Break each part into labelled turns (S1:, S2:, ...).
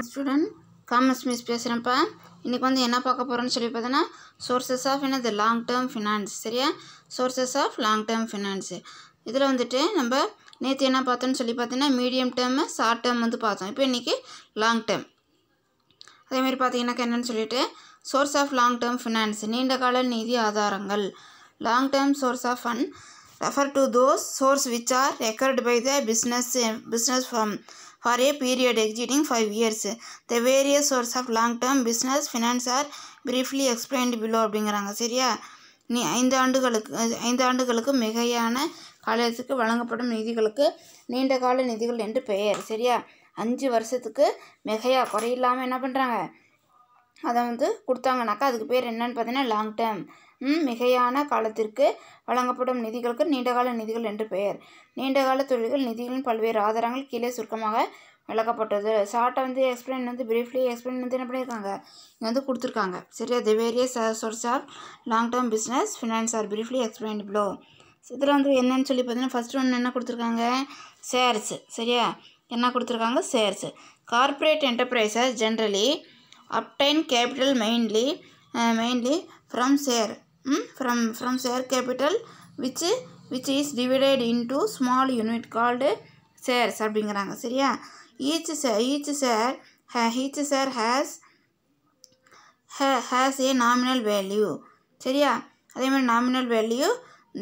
S1: Student commerce miss பேசுகிறேன்ப்பா. இன்றைக்கி வந்து என்ன பார்க்க போகிறோன்னு சொல்லி பார்த்தோன்னா சோர்சஸ் ஆஃப் என்னது லாங் டேர்ம் ஃபினான்ஸ். சரியா, sources of long term finance. இதில் வந்துட்டு நம்ம நேற்று என்ன பார்த்தோன்னு சொல்லி பார்த்தீங்கன்னா மீடியம் டேர்மு ஷார்ட் டேர்ம் வந்து பார்த்தோம். இப்போ இன்றைக்கி லாங் டேர்ம். அதேமாதிரி பார்த்தீங்கன்னாக்கா என்னென்னு சொல்லிட்டு source of long term finance நீண்டகால நிதி ஆதாரங்கள். Long term source of fund refer to those sources which are required by the business firm for a period exceeding 5 years. The various sources of long-term business finance are briefly explained below அப்படிங்கிறாங்க. சரியா, நீ 5 ஆண்டுகளுக்கு மிகையான காலத்துக்கு வழங்கப்படும் நிதிகளுக்கு நீண்ட கால நிதிகள் என்று பெயர். சரியா, 5 வருஷத்துக்கு மிகையா குறையில்லாமல் என்ன பண்ணுறாங்க அதை வந்து கொடுத்தாங்கனாக்கா அதுக்கு பேர் என்னன்னு பார்த்தீங்கன்னா லாங் டேர்ம். மிகையான காலத்திற்கு வழங்கப்படும் நிதிகளுக்கு நீண்டகால நிதிகள் என்று பெயர். நீண்டகால தொழில்கள் நிதிகளின் பல்வேறு ஆதாரங்கள் கீழே சுருக்கமாக விளக்கப்பட்டது. ஷார்ட்டாக வந்து எக்ஸ்பிளைன் வந்து பிரீஃப்லி எக்ஸ்பிளைன் வந்து என்ன பண்ணியிருக்காங்க இங்கே வந்து கொடுத்துருக்காங்க. சரியா, the various source of long term business finance are briefly explained below. இதில் வந்து என்னன்னு சொல்லி பார்த்தீங்கன்னா ஃபஸ்ட் ஒன்று என்ன கொடுத்துருக்காங்க ஷேர்ஸு. சரியா, என்ன கொடுத்துருக்காங்க shares. Corporate enterprises generally obtain capital mainly from share from share capital which is divided into small unit called shares அப்படிங்கிறாங்க. சரியா, each share has a nominal value. சரியா, அதே மாதிரி nominal value.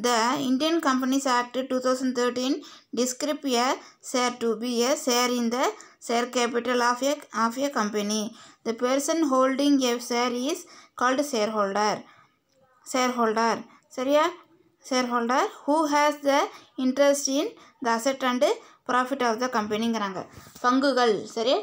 S1: The Indian Companies Act 2013 describe a share to be a share in the share capital of a company. The person holding a share is called shareholder. சரியா, shareholder who has the interest in the asset and profit of the companyங்கிறாங்க. பங்குகள். சரியா,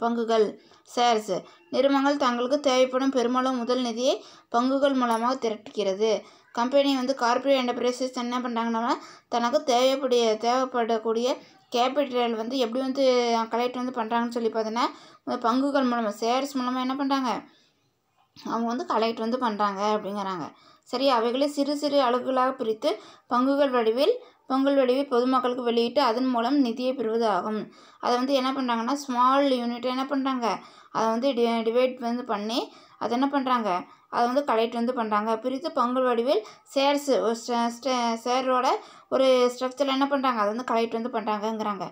S1: பங்குகள் shares. நிறுவனங்கள் தங்களுக்கு தேவைப்படும் பெருமளவு முதல் நிதியை பங்குகள் மூலமாக திரட்டுகிறது. கம்பெனி வந்து கார்ப்பரேட் என்டர்பிரைசஸ் என்ன பண்ணுறாங்கன்னா தனக்கு தேவைப்படக்கூடிய கேபிட்டல் வந்து எப்படி வந்து கலெக்ட் வந்து பண்ணுறாங்கன்னு சொல்லி பார்த்தீங்கன்னா பங்குகள் மூலமாக ஷேர்ஸ் மூலமாக என்ன பண்ணுறாங்க அவங்க வந்து கலெக்ட் வந்து பண்ணுறாங்க அப்படிங்கிறாங்க. சரி, அவைகளை சிறு சிறு அலகுகளாக பிரித்து பங்குகள் வடிவில் பொதுமக்களுக்கு வெளியிட்டு அதன் மூலம் நிதியை பெறுவது ஆகும். அதை வந்து என்ன பண்ணுறாங்கன்னா ஸ்மால் யூனிட்டை என்ன பண்ணுறாங்க அதை வந்து டிவைட் வந்து பண்ணி அதை என்ன பண்ணுறாங்க அதை வந்து கலெக்ட் வந்து பண்ணுறாங்க. பிரித்து பங்குகள் வடிவில் ஷேரோட ஒரு ஸ்ட்ரக்சரில் என்ன பண்ணுறாங்க அதை வந்து கலெக்ட் வந்து பண்ணுறாங்கங்கிறாங்க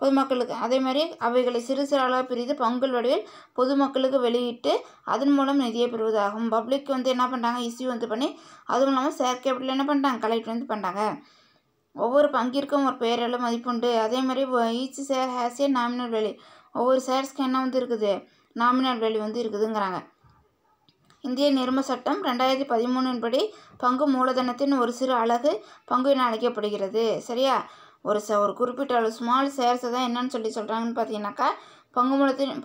S1: பொதுமக்களுக்கு. அதே மாதிரி அவைகளை சிறு சிறு அளவாக பிரித்து பங்குகள் வடிவில் பொதுமக்களுக்கு வெளியிட்டு அதன் மூலம் நிதியை பெறுவதாகும். பப்ளிக் வந்து என்ன பண்ணுறாங்க இஷ்யூ வந்து பண்ணி அது மூலமாக ஷேர் கேபிட்டல் என்ன பண்ணுறாங்க கலெக்ட் வந்து பண்ணுறாங்க. ஒவ்வொரு பங்கிற்கும் ஒரு பெயரளவு மதிப்புண்டு. அதே மாதிரி each share has a nominal value. ஒவ்வொரு ஷேர்ஸ்க்கு என்ன வந்து இருக்குது நாமினல் வேல்யூ வந்து இருக்குதுங்கிறாங்க. இந்திய நிறுவன சட்டம் 2013 படி பங்கு மூலதனத்தின் ஒரு சிறு அலகு பங்கு என அழைக்கப்படுகிறது. சரியா, ஒரு குறிப்பிட்ட அளவு ஸ்மால் ஷேர்ஸை தான் என்னன்னு சொல்கிறாங்கன்னு பார்த்தீங்கன்னாக்கா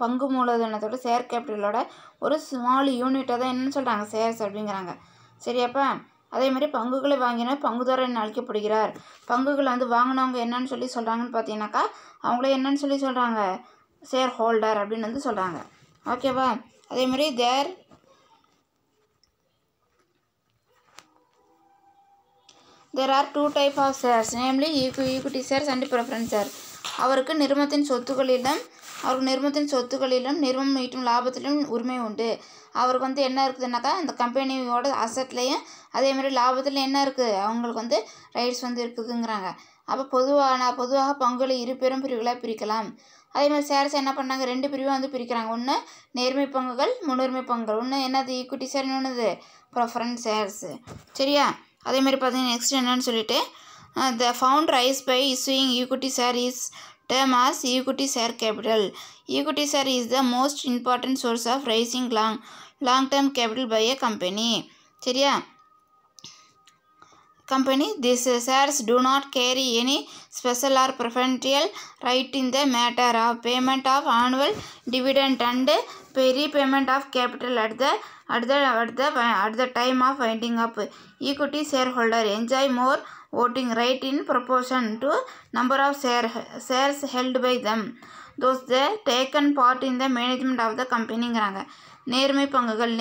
S1: பங்கு மூலதனத்தோட ஷேர் கேபிட்டலோட ஒரு ஸ்மால் யூனிட்டை தான் என்னன்னு சொல்கிறாங்க ஷேர்ஸ் அப்படிங்கிறாங்க. சரியாப்பா, அதே மாதிரி பங்குகளை வாங்கினால் பங்குதாரர் என அழைக்கப்படுகிறார். பங்குகளை வந்து வாங்கினவங்க என்னன்னு சொல்லி சொல்கிறாங்கன்னு பார்த்தீங்கன்னாக்கா அவங்களே என்னன்னு சொல்லி சொல்கிறாங்க ஷேர் ஹோல்டர் அப்படின்னு வந்து சொல்கிறாங்க. ஓகேவா, அதே மாதிரி there are two types of shares, namely equity shares and preference shares. அவருக்கு நிறுவனத்தின் சொத்துக்களிலும் நிறுவனம் ஈட்டும் லாபத்திலும் உரிமை உண்டு. அவருக்கு வந்து என்ன இருக்குதுன்னாக்கா அந்த கம்பெனியோட அசட்லேயும் அதே மாதிரி லாபத்துலையும் என்ன இருக்குது அவங்களுக்கு வந்து ரைட்ஸ் வந்து இருக்குதுங்கிறாங்க. அப்போ பொதுவாக பங்குகளை இரு பெரும் பிரிவுகளாக பிரிக்கலாம். அதே மாதிரி ஷேர்ஸ் என்ன பண்ணாங்க 2 பிரிவாக வந்து பிரிக்கிறாங்க. ஒன்று நேர்மை பங்குகள் முன்னுரிமை பங்குகள். ஒன்று என்னது ஈக்விட்டி ஷேர், இன்னொன்று ப்ரெஃபரன்ஸ் ஷேர்ஸு. சரியா, அதே மாதிரி பார்த்தீங்கன்னா நெக்ஸ்ட் என்னன்னு சொல்லிட்டு the fund rise by issuing equity share is termed as equity share capital. Equity share is the most important source of raising long term capital by a company. சரியா, these shares do not carry any special or preferential right in the matter of payment of annual dividend and repayment of capital at the time of winding up. Equity shareholder enjoy more voting right in proportion to number of shares held by them. Those they taken part in the management of the companyங்கிறாங்க. நேர்மை பங்குகள்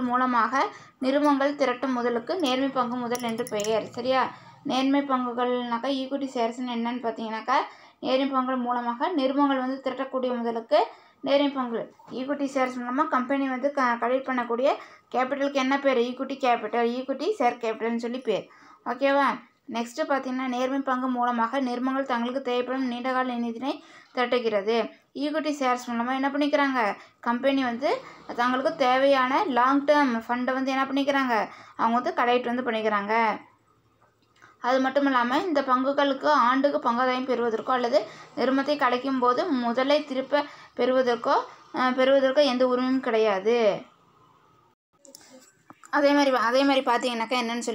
S1: மூலமாக நிறுவனங்கள் திரட்டும் முதலுக்கு நேர்மை பங்கு முதல் என்று பெயர். சரியா, நேர்மை பங்குகள்னாக்கா ஈக்விட்டி ஷேர்ஸ்ன்னு என்னன்னு பார்த்தீங்கன்னாக்கா நேர்மை பங்குகள் மூலமாக நிறுவனங்கள் வந்து திரட்டக்கூடிய முதலுக்கு நேர்மை பங்கு. ஈக்விட்டி ஷேர்ஸ் மூலமாக கம்பெனி வந்து கலெக்ட் பண்ணக்கூடிய கேபிட்டலுக்கு என்ன பேர்? ஈக்விட்டி கேபிட்டல், ஈக்விட்டி ஷேர் கேபிட்டல்னு சொல்லி பேர். ஓகேவா? நெக்ஸ்ட்டு பார்த்தீங்கன்னா நேர்மை பங்கு மூலமாக நிறுவனங்கள் தங்களுக்கு தேவைப்படும் நீண்டகால நிதியினை திரட்டுகிறது. ஈக்விட்டி ஷேர்ஸ் மூலமாக என்ன பண்ணிக்கிறாங்க? கம்பெனி வந்து தங்களுக்கு தேவையான லாங் டேர்ம் ஃபண்டை வந்து என்ன பண்ணிக்கிறாங்க? அவங்க வந்து கலெக்ட் வந்து பண்ணிக்கிறாங்க. அது மட்டும் இல்லாமல் இந்த பங்குகளுக்கு ஆண்டுக்கு பங்காதாயம் பெறுவதற்கோ அல்லது நிறுவனத்தை கலைக்கும் போது முதலை திருப்ப பெறுவதற்கோ எந்த உரிமையும் கிடையாது. அதே மாதிரி பார்த்தீங்கன்னாக்கா என்னன்னு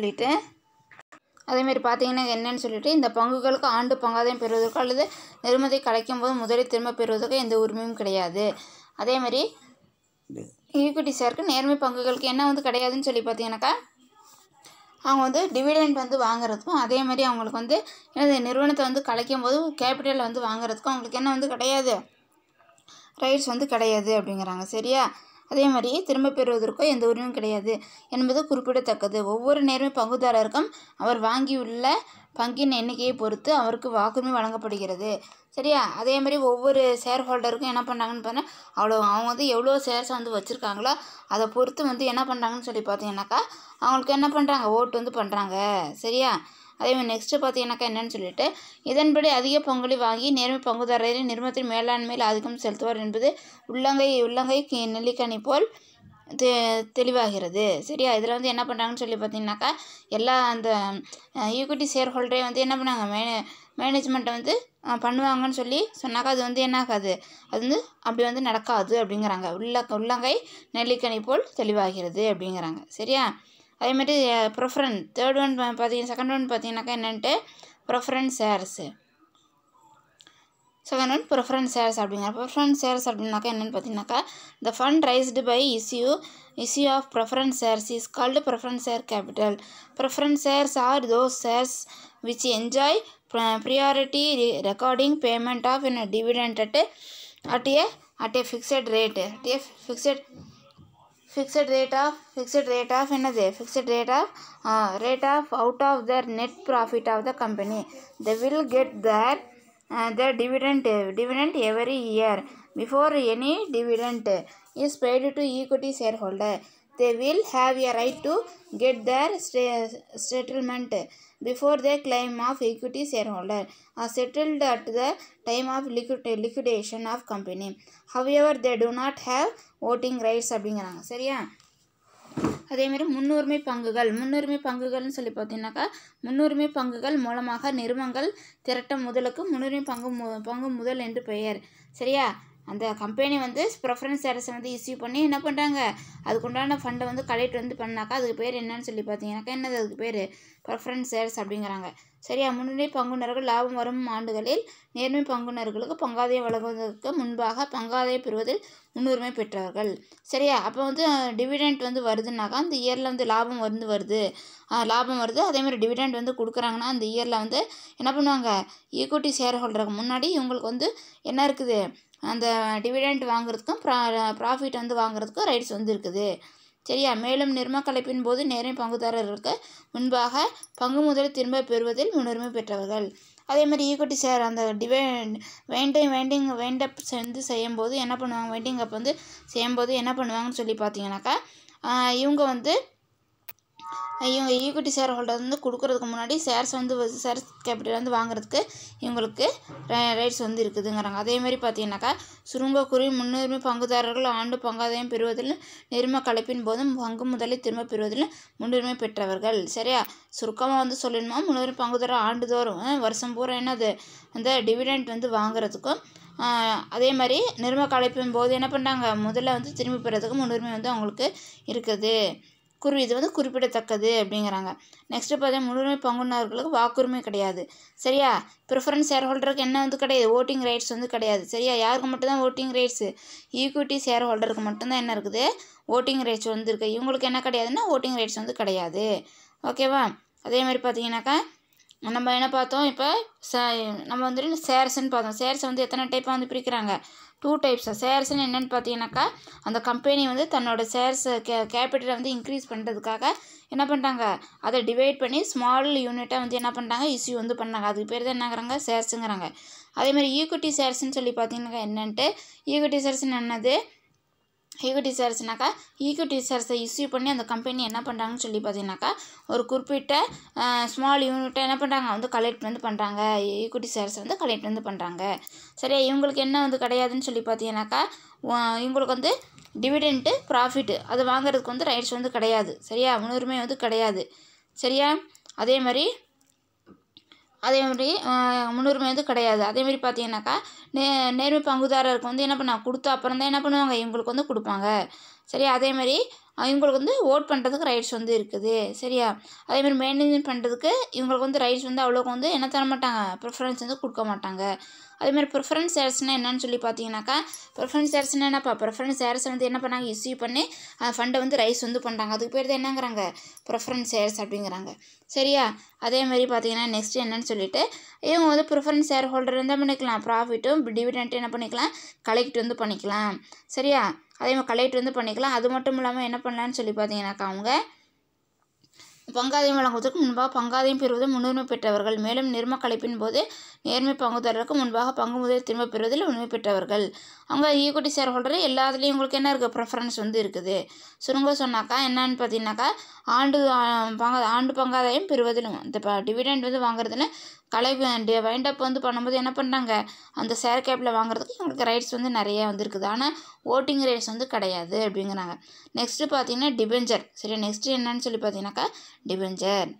S1: சொல்லிட்டு இந்த பங்குகளுக்கு ஆண்டு பங்காதாயம் பெறுவதற்கோ அல்லது நிறுவனத்தை கலைக்கும் போது முதலை திரும்ப பெறுவதற்கோ எந்த உரிமையும் கிடையாது. அதே மாதிரி ஈக்விட்டி ஷேருக்கு நேர்மை பங்குகளுக்கு என்ன வந்து கிடையாதுன்னு சொல்லி பார்த்தீங்கன்னாக்கா அவங்க வந்து டிவிடெண்ட் வந்து வாங்குறதுக்கும் அதே மாதிரி அவங்களுக்கு வந்து நிறுவனத்தை வந்து கலைக்கும் போது கேபிட்டல் வந்து வாங்குறதுக்கும் அவங்களுக்கு என்ன வந்து கிடையாது? ரைட்ஸ் வந்து கிடையாது அப்படிங்கிறாங்க. சரியா? அதே மாதிரி திரும்ப பெறுவதற்கோ எந்த உரிமையும் கிடையாது என்பது குறிப்பிடத்தக்கது. ஒவ்வொரு நேர்மை பங்குதாரருக்கும் அவர் வாங்கியுள்ள பங்கின் எண்ணிக்கையை பொறுத்து அவருக்கு வாக்குரிமை வழங்கப்படுகிறது. சரியா? அதே மாதிரி ஒவ்வொரு ஷேர் ஹோல்டருக்கும் என்ன பண்ணுறாங்கன்னு பார்த்தீங்கன்னா அவங்க வந்து எவ்வளோ ஷேர்ஸ் வந்து வச்சுருக்காங்களோ அதை பொறுத்து வந்து என்ன பண்ணுறாங்கன்னு சொல்லி பார்த்தீங்கன்னாக்கா அவங்களுக்கு என்ன பண்ணுறாங்க? ஓட்டு வந்து பண்ணுறாங்க. சரியா? அதேமாதிரி நெக்ஸ்ட்டு பார்த்தீங்கன்னாக்கா என்னென்னு சொல்லிட்டு இதன்படி அதிக பங்குகளை வாங்கி நேர்மை பங்குதாரரை நிறுவனத்தின் மேலாண்மையில் ஆதிக்கம் செலுத்துவார் என்பது உள்ளங்கை நெல்லிக்கனி போல் தெளிவாகிறது. சரியா? இதில் வந்து என்ன பண்ணுறாங்கன்னு சொல்லி பார்த்தீங்கன்னாக்கா எல்லா அந்த ஈக்விட்டி ஷேர் ஹோல்டரே வந்து என்ன பண்ணாங்க? மேனேஜ்மெண்ட்டை வந்து பண்ணுவாங்கன்னு சொல்லி சொன்னாக்கா அது வந்து என்ன ஆகாது? அது வந்து அப்படி வந்து நடக்காது அப்படிங்கிறாங்க. உள்ளங்கை நெல்லிக்கனி போல் தெளிவாகிறது அப்படிங்கிறாங்க. சரியா? அதேமாதிரி ப்ரிஃபரன்ஸ் செகண்ட் ஒன் பார்த்தீங்கன்னாக்கா என்னென்ட்டு preference shares. Second one preference shares அப்படிங்கிற ப்ரிஃபரன்ஸ் ஷேர்ஸ் அப்படின்னாக்கா என்னென்னு பார்த்தீங்கன்னாக்கா the fund raised by issue of preference shares is called preference share capital. Preference shares are those shares which enjoy priority recording payment of a dividend at a fixed rate out of their net profit of the company. They will get their dividend every year before any dividend is paid to equity shareholder. They will have a right to get their settlement before the claim of equity shareholder are settled at the time of liquidation of company. However, they do not have voting rights அப்படிங்கிறாங்க. சரியா? அதேமாதிரி முன்னுரிமை பங்குகள்னு சொல்லி பார்த்தீங்கன்னாக்கா முன்னுரிமை பங்குகள் மூலமாக நிறுவனங்கள் திரட்ட முதலுக்கு முன்னுரிமை பங்கு முதல் என்று பெயர். சரியா? அந்த கம்பெனி வந்து ப்ரிஃபரன்ஸ் ஷேர்ஸை வந்து இஷ்யூ பண்ணி என்ன பண்ணுறாங்க? அதுக்குண்டான ஃபண்டை வந்து கலெக்ட் வந்து பண்ணாக்கா அதுக்கு பேர் என்னன்னு சொல்லி பார்த்தீங்கன்னாக்கா அதுக்கு பேர் ப்ரிஃபரன்ஸ் ஷேர்ஸ் அப்படிங்கிறாங்க. சரியா? முன்னிலை பங்குனர்கள் லாபம் வரும் ஆண்டுகளில் நேர்மை பங்குனர்களுக்கு பங்காதாயம் வழங்குவதற்கு முன்பாக பங்காதாயம் பெறுவதில் முன்னுரிமை பெற்றவர்கள். சரியா? அப்போ வந்து டிவிடெண்ட் வந்து வருதுன்னாக்கா அந்த இயரில் வந்து லாபம் வருது அதேமாதிரி டிவிடெண்ட் வந்து கொடுக்குறாங்கன்னா அந்த இயரில் வந்து என்ன பண்ணுவாங்க? ஈக்விட்டி ஷேர் ஹோல்டருக்கு முன்னாடி இவங்களுக்கு வந்து என்ன இருக்குது? அந்த டிவிடெண்ட் வாங்குறதுக்கும் ப்ராஃபிட் வந்து வாங்குறதுக்கும் ரைட்ஸ் வந்து இருக்குது. சரியா? மேலும் நிறுவன கலைப்பின் போது நேர்மை பங்குதாரர்களுக்கு முன்பாக பங்கு முதலை திரும்ப பெறுவதில் முன்னுரிமை பெற்றவர்கள். அதேமாதிரி ஈக்விட்டி ஷேர் அந்த வைண்டப் வந்து செய்யும்போது என்ன பண்ணுவாங்க? வைண்டிங் அப் வந்து செய்யும்போது என்ன பண்ணுவாங்கன்னு சொல்லி பார்த்தீங்கன்னாக்கா இவங்க ஈக்விட்டி ஷேர் ஹோல்டர் வந்து கொடுக்குறதுக்கு முன்னாடி ஷேர்ஸ் கேபிட்டல் வந்து வாங்குறதுக்கு இவங்களுக்கு ரைட்ஸ் வந்து இருக்குதுங்கிறாங்க. அதேமாதிரி பார்த்தீங்கன்னாக்கா சுருங்கக்குறி முன்னுரிமை பங்குதாரர்கள் ஆண்டு பங்காதாயம் பெறுவதில் நிறுவன கலைப்பின் போதும் பங்கு முதலை திரும்ப பெறுவதில் முன்னுரிமை பெற்றவர்கள். சரியா? சுருக்கமாக வந்து சொல்லணுமா? முன்னுரிமை பங்குதாரர் ஆண்டுதோறும் வருஷம் பூரா என்னது அந்த டிவிடெண்ட் வந்து வாங்குறதுக்கும் அதே மாதிரி நிறுவன கலைப்பின் போது என்ன பண்ணுறாங்க? முதல்ல வந்து திரும்பி பெறதுக்கு முன்னுரிமை வந்து அவங்களுக்கு இருக்குது. இது வந்து குறிப்பிடத்தக்கது அப்படிங்கிறாங்க. நெக்ஸ்ட்டு பார்த்தீங்கன்னா முன்னுரிமை பங்குனர்களுக்கு வாக்குரிமை கிடையாது. சரியா? ப்ரிஃபரன்ஸ் ஷேர் ஹோல்டருக்கு என்ன வந்து கிடையாது? ஓட்டிங் ரைட்ஸ் வந்து கிடையாது. சரியா? யாருக்கு மட்டும்தான் ஓட்டிங் ரைட்ஸு? ஈக்விட்டி ஷேர் ஹோல்டருக்கு மட்டும்தான் என்ன இருக்குது? ஓட்டிங் ரைட்ஸ் வந்து இருக்குது. இவங்களுக்கு என்ன கிடையாதுன்னா ஓட்டிங் ரைட்ஸ் வந்து கிடையாது. ஓகேவா? அதே மாதிரி பார்த்தீங்கன்னாக்கா நம்ம என்ன பார்த்தோம் இப்போ நம்ம வந்துட்டு ஷேர்ஸ்ன்னு பார்த்தோம். ஷேர்ஸை வந்து எத்தனை டைப்பாக வந்து பிரிக்கிறாங்க? 2 டைப்ஸாக. ஷேர்ஸ்ன்னு என்னென்னு பார்த்தீங்கன்னாக்கா அந்த கம்பெனி வந்து தன்னோட ஷேர்ஸ் கேபிட்டலை வந்து இன்க்ரீஸ் பண்ணுறதுக்காக என்ன பண்ணுறாங்க, அதை டிவைட் பண்ணி ஸ்மால் யூனிட்டாக வந்து என்ன பண்ணுறாங்க, இஷ்யூ வந்து பண்ணாங்க. அதுக்கு பேர் தான் என்னங்கிறாங்க, ஷேர்ஸுங்கிறாங்க. அதேமாதிரி ஈக்விட்டி ஷேர்ஸ்ன்னு சொல்லி பார்த்தீங்கன்னா என்னன்ட்டு, ஈக்விட்டி ஷேர்ஸ்ன்னு என்னது, ஈக்விட்டி ஷேர்ஸ்னாக்கா ஈக்விட்டி ஷேர்ஸை இஷ்யூ பண்ணி அந்த கம்பெனி என்ன பண்ணுறாங்கன்னு சொல்லி பார்த்தீங்கன்னாக்கா ஒரு குறிப்பிட்ட ஸ்மால் யூனிட்டை என்ன பண்ணுறாங்க வந்து கலெக்ட் வந்து பண்ணுறாங்க. ஈக்விட்டி ஷேர்ஸ் வந்து கலெக்ட் வந்து பண்ணுறாங்க. சரியா, இவங்களுக்கு என்ன வந்து கிடையாதுன்னு சொல்லி பார்த்தீங்கன்னாக்கா இவங்களுக்கு வந்து டிவிடெண்ட்டு ப்ராஃபிட்டு அது வாங்குறதுக்கு வந்து ரைட்ஸ் வந்து கிடையாது. சரியா, முன்னுரிமை வந்து கிடையாது. சரியா, அதே மாதிரி முன்னுரிமை வந்து கிடையாது. அதேமாதிரி பார்த்தீங்கன்னாக்கா நேர்மை பங்குதாரருக்கு வந்து என்ன பண்ணாங்க, கொடுத்த அப்புறம் தான் என்ன பண்ணுவாங்க, இவங்களுக்கு வந்து கொடுப்பாங்க. சரியா, அதேமாதிரி இவங்களுக்கு வந்து ஓட் பண்ணுறதுக்கு ரைட்ஸ் வந்து இருக்குது. சரியா, அதேமாதிரி மெயின்டைன் பண்ணுறதுக்கு இவங்களுக்கு வந்து ரைட்ஸ் வந்து அவ்வளோக்கு வந்து என்ன தர மாட்டாங்க, ப்ரிஃபரன்ஸ் வந்து கொடுக்க மாட்டாங்க. அதேமாதிரி ப்ரிஃபரன்ஸ் ஷேர்ஸ்னால் என்னன்னு சொல்லி பார்த்தீங்கன்னாக்கா ப்ரிஃபரன்ஸ் ஷேர்ஸ்னால் என்னப்பா, ப்ரிஃபரன்ஸ் ஷேர்ஸை வந்து என்ன பண்ணாங்க, இஷ்யூ பண்ணி ஃபண்டை வந்து ரைஸ் வந்து பண்ணுறாங்க. அதுக்கு பேர் தான் என்னங்கிறாங்க, ப்ரிஃபரன்ஸ் ஷேர்ஸ் அப்படிங்கிறாங்க. சரியா, அதேமாதிரி பார்த்தீங்கன்னா நெக்ஸ்ட் என்னன்னு சொல்லிட்டு இவங்க வந்து ப்ரிஃபரன்ஸ் ஷேர் ஹோல்டர் என்ன பண்ணிக்கலாம், ப்ராஃபிட்டும் டிவிடெண்ட்டும் என்ன பண்ணிக்கலாம், கலெக்ட் வந்து பண்ணிக்கலாம். சரியா, அதேமாதிரி கலெக்ட் வந்து பண்ணிக்கலாம். அது மட்டும் இல்லாமல் என்ன பண்ணலான்னு சொல்லி பார்த்தீங்கன்னாக்கா அவங்க பங்காதியம் வழங்குவதற்கு முன்பாக பங்காதியம் பெறுவது முன்னுரிமை பெற்றவர்கள். மேலும் நிர்ம கலைப்பின் போது நேர்மை பங்குதாரருக்கு முன்பாக பங்கு முதல் திரும்ப பெறுவதில் உரிமை பெற்றவர்கள். அவங்க ஈக்விட்டி ஷேர் ஹோல்டர் எல்லாத்துலேயும் உங்களுக்கு என்ன இருக்குது, ப்ரிஃபரன்ஸ் வந்து இருக்குது. சுருங்க சொன்னாக்கா என்னன்னு பார்த்தீங்கன்னாக்கா ஆண்டு பங்காதாயம் பெறுவதிலும் இந்த டிவிடெண்ட் வந்து வாங்குறதுல வைண்டப் வந்து பண்ணும்போது என்ன பண்ணுறாங்க, அந்த ஷேர் கேப்பில் வாங்குறதுக்கு இவங்களுக்கு ரைட்ஸ் வந்து நிறையா வந்துருக்குது. ஆனால் ஓட்டிங் ரைட்ஸ் வந்து கிடையாது அப்படிங்கிறாங்க. நெக்ஸ்ட்டு பார்த்தீங்கன்னா டிபெஞ்சர். சரி, நெக்ஸ்ட்டு என்னன்னு சொல்லி பார்த்தீங்கன்னாக்கா டிபெஞ்சர்.